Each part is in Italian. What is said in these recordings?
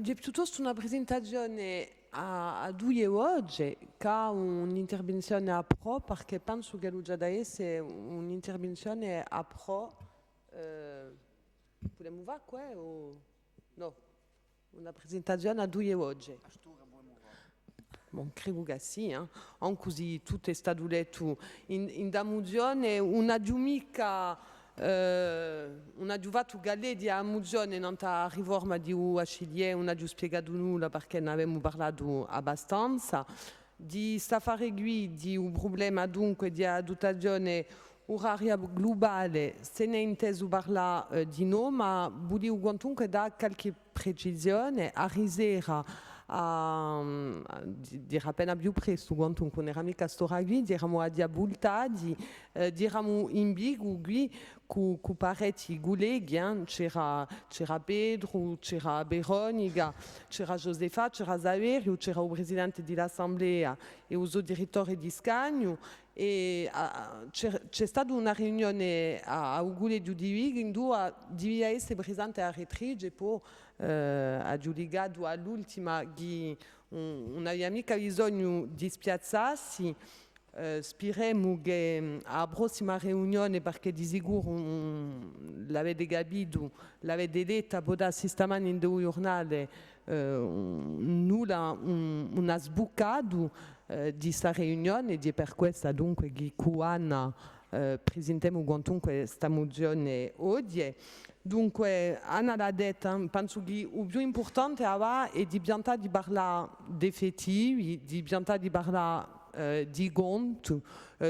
È piuttosto una presentazione a due oggi che un'intervenzione a pro, perché penso che già da essere un'intervenzione a pro. Possiamo va qua o no? Una presentazione a due oggi. Bon, credo che sì, anche così tutto è stato detto in damuzione, una giumica. Una giuvato galle di amuzione non ta riforma di UHD, una giù spiegato nulla perché ne avevamo parlato abbastanza. Di stafare di un problema dunque di dotazione oraria globale, se ne è inteso parlare di no, ma voglio comunque dare qualche precisione a risera. Dirà appena più presto, quando non era mica storia qui, diciamo a diaboltadi, diciamo in bigu qui, con parecchi colleghi, c'era Pedro, c'era Veronica, c'era Josefa, c'era Saverio, c'era il presidente dell'assemblea e il suo direttore di scagno. E c'è stata una riunione a Ugule di Udivig in cui devia essere presente a Retrige, poi ha giudicato all'ultima che non aveva mica bisogno di spiazzarsi. Speriamo che alla prossima riunione, perché di sicuro l'avete capito, l'avete letta poi stamani in due giornali, nulla una sbucato di questa riunione e per questo dunque che Kuana presentiamo quantunque questa mozione oggi. Dunque, Anna l'ha detto, penso che il più importante è di piantare di parlare di effettivi, di piantare di parlare di conto,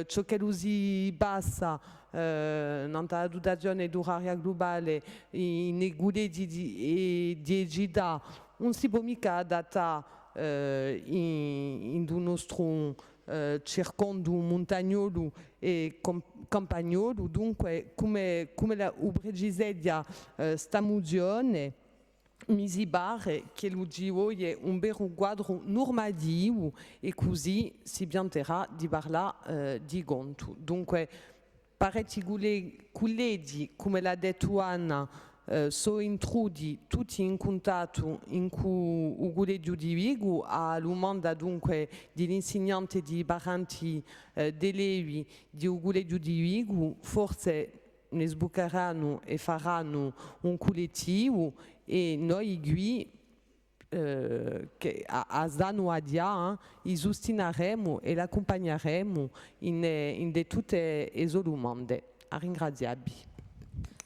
ciò che si passa nella dotazione d'oraria globale in egule di egida non si può mica adattare in un nostro circondo montagnolo e campagnolo, dunque come la Ubregisedia sta mozione mi pare che l'UGO è un vero quadro normativo e così si pianterà di parlare di conto. Dunque parecchi colleghi, come l'ha detto Anna, sono intrudi tutti in contatto in cui il collegio di Vigo a domanda dunque degli insegnanti di Baranti dell'EVI di un collegio di Vigo, forse ne sbucheranno e faranno un collettivo e noi qui che a Zano Adia i sosteneremo e l'accompagneremo in tutte le domande. A ringraziarvi.